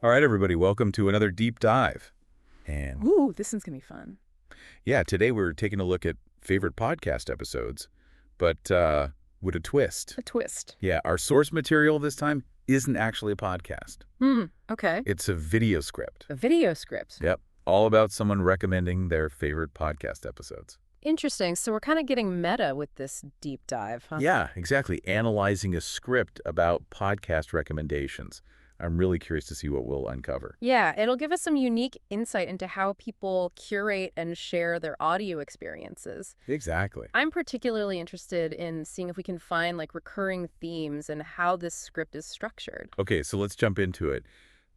All right, everybody, welcome to another deep dive. And Ooh, this one's gonna be fun. yeah, today we're taking a look at favorite podcast episodes, but with a twist. A twist. Yeah, our source material this time isn't actually a podcast. Okay. It's a video script. A video script. Yep, all about someone recommending their favorite podcast episodes. Interesting. So we're kind of getting meta with this deep dive, huh? Yeah, exactly. Analyzing a script about podcast recommendations. I'm really curious to see what we'll uncover. Yeah, it'll give us some unique insight into how people curate and share their audio experiences. Exactly. I'm particularly interested in seeing if we can find recurring themes and how this script is structured. Okay, so let's jump into it.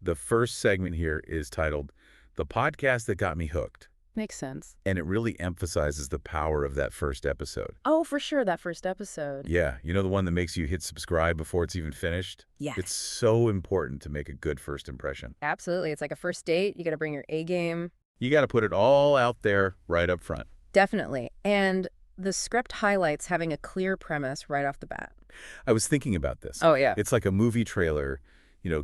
The first segment here is titled The Podcast That Got Me Hooked, Makes sense. and it really emphasizes the power of that first episode. Oh, for sure, that first episode. Yeah, you know the one that makes you hit subscribe before it's even finished? Yes. It's so important to make a good first impression. Absolutely. It's like a first date. You got to bring your A game. You got to put it all out there right up front. Definitely. And the script highlights having a clear premise right off the bat. I was thinking about this. Oh, yeah. It's like a movie trailer,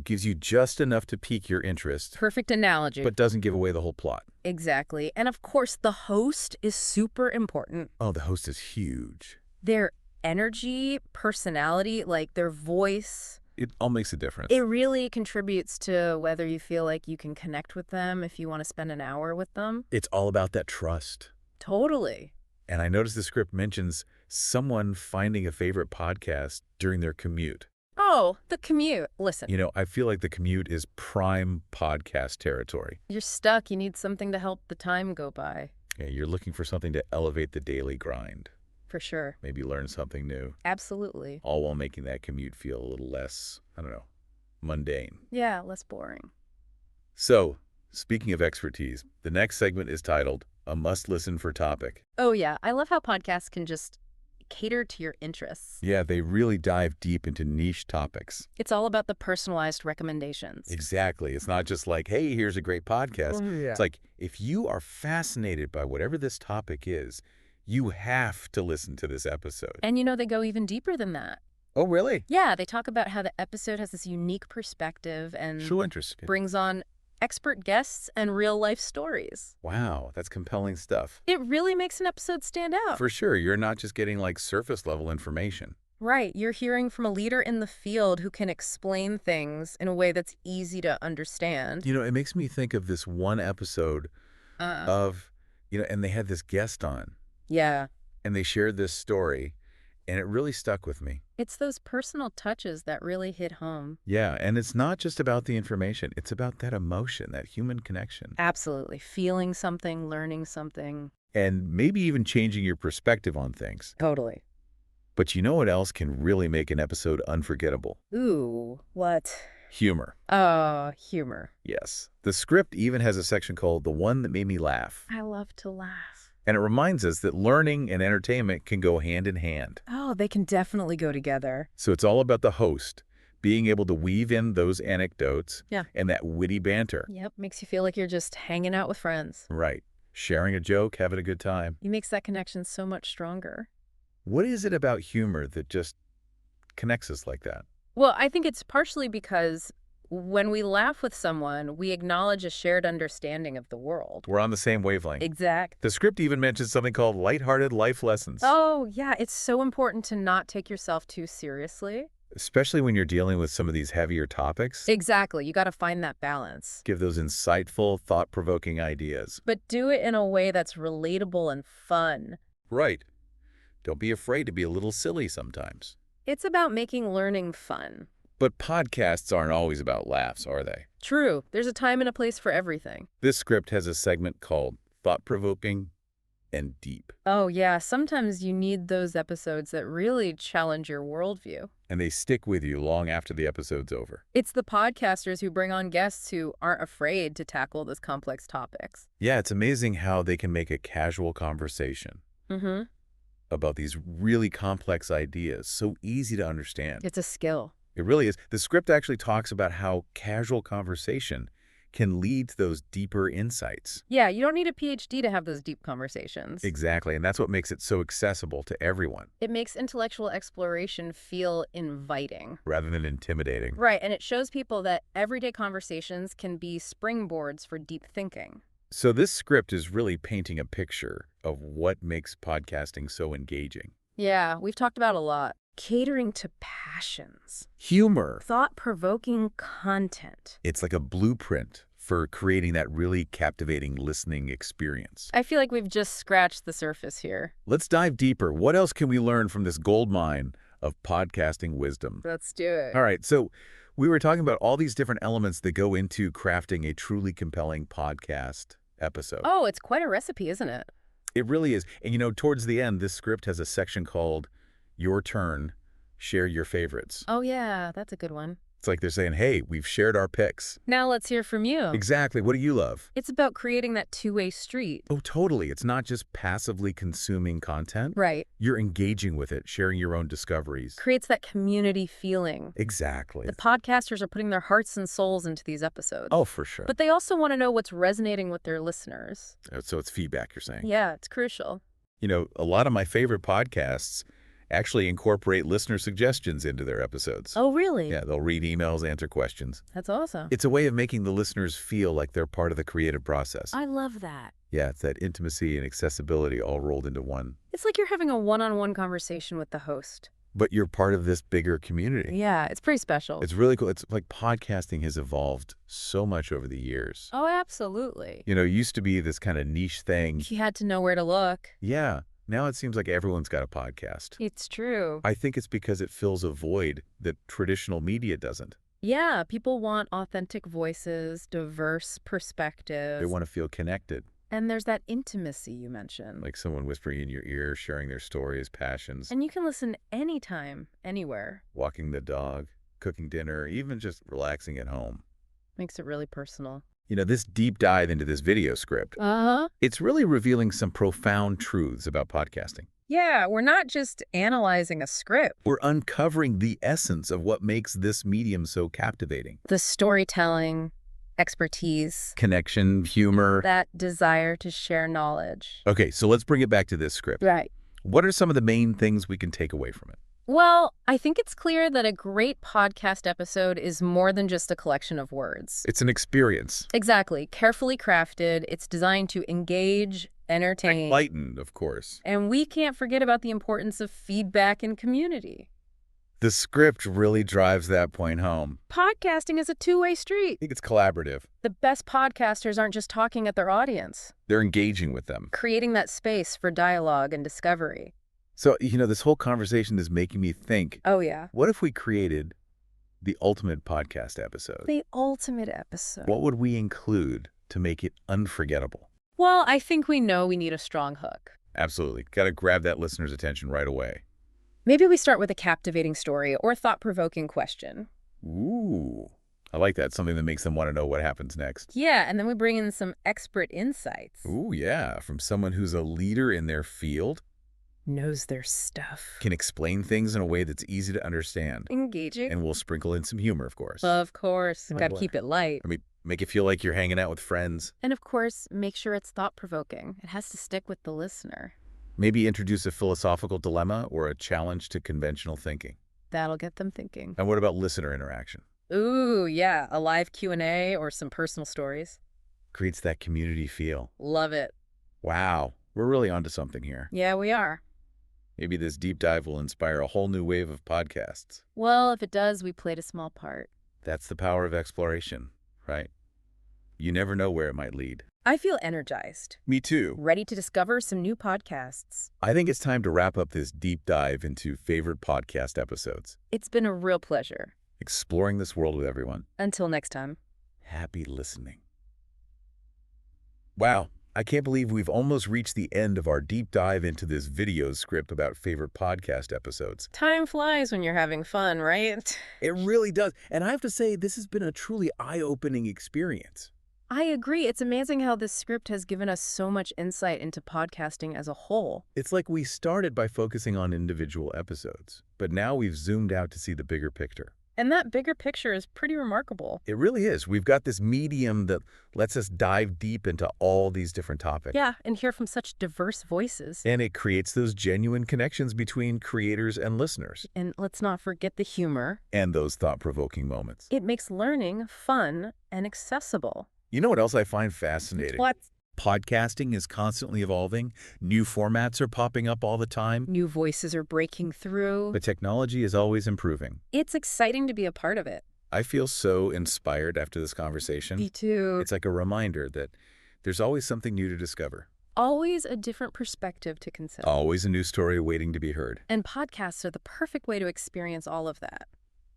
gives you just enough to pique your interest, Perfect analogy. but doesn't give away the whole plot. Exactly. And of course, the host is super important. Oh, the host is huge. Their energy, personality, their voice, It all makes a difference. it really contributes to whether you feel like you can connect with them if you want to spend an hour with them. It's all about that trust. Totally. And I noticed the script mentions someone finding a favorite podcast during their commute. Oh, the commute. Listen, I feel like the commute is prime podcast territory. you're stuck. You need something to help the time go by. Yeah, you're looking for something to elevate the daily grind, For sure. maybe learn something new, Absolutely. all while making that commute feel a little less, mundane. Yeah, less boring. So, speaking of expertise, the next segment is titled A Must Listen for Topic. Oh, yeah. I love how podcasts can just cater to your interests. Yeah, they really dive deep into niche topics. It's all about the personalized recommendations. Exactly. It's not just like, hey, here's a great podcast. Yeah. It's like, if you are fascinated by whatever this topic is, you have to listen to this episode. And they go even deeper than that. Oh, really? Yeah, they talk about how the episode has this unique perspective and So interesting. brings on expert guests and real-life stories. Wow, that's compelling stuff. It really makes an episode stand out. For sure, you're not just getting surface level information. Right, you're hearing from a leader in the field who can explain things in a way that's easy to understand. It makes me think of this one episode of, and they had this guest on, Yeah, and they shared this story, and it really stuck with me. it's those personal touches that really hit home. Yeah, and it's not just about the information. It's about that emotion, that human connection. Absolutely. Feeling something, learning something. And maybe even changing your perspective on things. Totally. But you know what else can really make an episode unforgettable? Ooh, what? Humor. Oh, humor. Yes. The script even has a section called The One That Made Me Laugh. I love to laugh. And it reminds us that learning and entertainment can go hand in hand. Oh, they can definitely go together. So it's all about the host being able to weave in those anecdotes Yeah. and that witty banter. Yep, makes you feel like you're just hanging out with friends. Right. Sharing a joke, having a good time. It makes that connection so much stronger. What is it about humor that just connects us like that? Well, I think it's partially because when we laugh with someone, we acknowledge a shared understanding of the world. We're on the same wavelength. Exact. The script even mentions something called lighthearted life lessons. Oh, yeah, it's so important to not take yourself too seriously. Especially when you're dealing with some of these heavier topics. Exactly. You got to find that balance. Give those insightful, thought-provoking ideas. But do it in a way that's relatable and fun. Right. Don't be afraid to be a little silly sometimes. It's about making learning fun. But podcasts aren't always about laughs, are they? True. There's a time and a place for everything. This script has a segment called Thought-Provoking and Deep. Oh, yeah. Sometimes you need those episodes that really challenge your worldview. And they stick with you long after the episode's over. It's the podcasters who bring on guests who aren't afraid to tackle those complex topics. Yeah, it's amazing how they can make a casual conversation about these really complex ideas so easy to understand. It's a skill. It really is. The script actually talks about how casual conversation can lead to those deeper insights. Yeah, you don't need a PhD to have those deep conversations. Exactly, and that's what makes it so accessible to everyone, It makes intellectual exploration feel inviting. rather than intimidating. Right, and it shows people that everyday conversations can be springboards for deep thinking. So this script is really painting a picture of what makes podcasting so engaging. Yeah, we've talked about a lot. Catering to passions. Humor. Thought-provoking content. It's like a blueprint for creating that really captivating listening experience. I feel like we've just scratched the surface here. Let's dive deeper. What else can we learn from this goldmine of podcasting wisdom? Let's do it. All right, so we were talking about all these different elements that go into crafting a truly compelling podcast episode. Oh, it's quite a recipe, isn't it? It really is. And towards the end, this script has a section called Your Turn, Share Your Favorites. Oh, yeah, that's a good one. It's like they're saying, hey, we've shared our picks. Now let's hear from you. Exactly. What do you love? It's about creating that two-way street. Oh, totally. It's not just passively consuming content. Right. You're engaging with it, sharing your own discoveries. Creates that community feeling. Exactly. The podcasters are putting their hearts and souls into these episodes. Oh, for sure. But they also want to know what's resonating with their listeners. So it's feedback, you're saying? Yeah, it's crucial. A lot of my favorite podcasts actually incorporate listener suggestions into their episodes. Oh, really? Yeah, they'll read emails, answer questions. That's awesome. It's a way of making the listeners feel like they're part of the creative process. I love that. Yeah, it's that intimacy and accessibility all rolled into one. It's like you're having a one-on-one conversation with the host. But you're part of this bigger community. Yeah, it's pretty special. It's really cool. It's like podcasting has evolved so much over the years. Oh, absolutely. It used to be this kind of niche thing. You had to know where to look. Yeah. Now it seems like everyone's got a podcast. It's true. I think it's because it fills a void that traditional media doesn't. Yeah, people want authentic voices, diverse perspectives. They want to feel connected, And there's that intimacy you mentioned. like someone whispering in your ear, sharing their stories, passions, And you can listen anytime, anywhere. walking the dog, cooking dinner, even just relaxing at home. Makes it really personal. This deep dive into this video script, Uh-huh. it's really revealing some profound truths about podcasting. Yeah, we're not just analyzing a script. We're uncovering the essence of what makes this medium so captivating. The storytelling, expertise, Connection, humor. that desire to share knowledge. Okay, so let's bring it back to this script. Right. What are some of the main things we can take away from it? Well, I think it's clear that a great podcast episode is more than just a collection of words. It's an experience. Exactly. Carefully crafted. It's designed to engage, entertain. Enlightened, of course. And we can't forget about the importance of feedback and community. The script really drives that point home. Podcasting is a two-way street. I think it's collaborative. The best podcasters aren't just talking at their audience, They're engaging with them. creating that space for dialogue and discovery. So, this whole conversation is making me think, Oh, yeah. what if we created the ultimate podcast episode? The ultimate episode. What would we include to make it unforgettable? Well, I think we know we need a strong hook. Absolutely. Got to grab that listener's attention right away. Maybe we start with a captivating story or a thought-provoking question. Ooh, I like that. Something that makes them want to know what happens next. Yeah, and then we bring in some expert insights. Ooh, yeah. From someone who's a leader in their field, Knows their stuff. can explain things in a way that's easy to understand. Engaging. And we'll sprinkle in some humor, of course. Of course. Like Gotta what? keep it light. Make it feel like you're hanging out with friends. And of course, make sure it's thought-provoking. It has to stick with the listener. Maybe introduce a philosophical dilemma or a challenge to conventional thinking. That'll get them thinking. And what about listener interaction? Ooh, yeah, a live Q&A or some personal stories. Creates that community feel. Love it. Wow, we're really onto something here. Yeah, we are. Maybe this deep dive will inspire a whole new wave of podcasts. Well, if it does, we played a small part. That's the power of exploration, right? You never know where it might lead. I feel energized, Me too. ready to discover some new podcasts. I think it's time to wrap up this deep dive into favorite podcast episodes. It's been a real pleasure. Exploring this world with everyone. Until next time. Happy listening. Wow, I can't believe we've almost reached the end of our deep dive into this video script about favorite podcast episodes. Time flies when you're having fun, right? It really does. And I have to say, this has been a truly eye-opening experience. I agree. It's amazing how this script has given us so much insight into podcasting as a whole. It's like we started by focusing on individual episodes, but now we've zoomed out to see the bigger picture. And that bigger picture is pretty remarkable. It really is. We've got this medium that lets us dive deep into all these different topics. Yeah, and hear from such diverse voices. And it creates those genuine connections between creators and listeners. And let's not forget the humor. And those thought-provoking moments. It makes learning fun and accessible. You know what else I find fascinating? What? Podcasting is constantly evolving. New formats are popping up all the time. New voices are breaking through. But technology is always improving. It's exciting to be a part of it. I feel so inspired after this conversation. Me too. It's like a reminder that there's always something new to discover. Always a different perspective to consider. Always a new story waiting to be heard. And podcasts are the perfect way to experience all of that.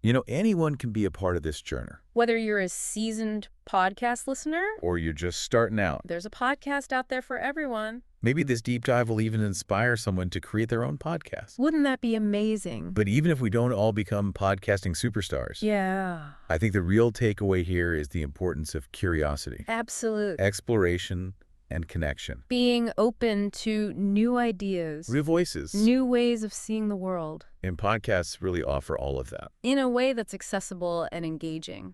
You know, anyone can be a part of this journey. Whether you're a seasoned podcast listener, Or you're just starting out. there's a podcast out there for everyone. Maybe this deep dive will even inspire someone to create their own podcast. Wouldn't that be amazing? But even if we don't all become podcasting superstars, Yeah, I think the real takeaway here is the importance of curiosity, absolutely. exploration, and connection. Being open to new ideas, New voices. new ways of seeing the world, And podcasts really offer all of that. in a way that's accessible and engaging.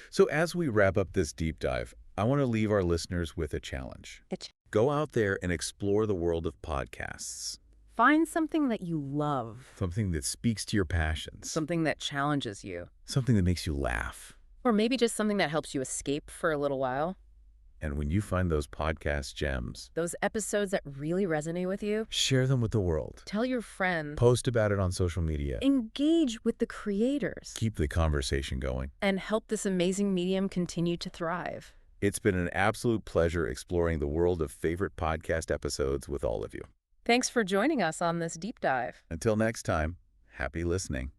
So as we wrap up this deep dive, I want to leave our listeners with a challenge. Go out there and explore the world of podcasts. Find something that you love, Something that speaks to your passions. something that challenges you, Something that makes you laugh. or maybe just something that helps you escape for a little while. And when you find those podcast gems, Those episodes that really resonate with you, share them with the world. tell your friends, Post about it on social media. engage with the creators, Keep the conversation going. and help this amazing medium continue to thrive. It's been an absolute pleasure exploring the world of favorite podcast episodes with all of you. Thanks for joining us on this deep dive. Until next time, happy listening.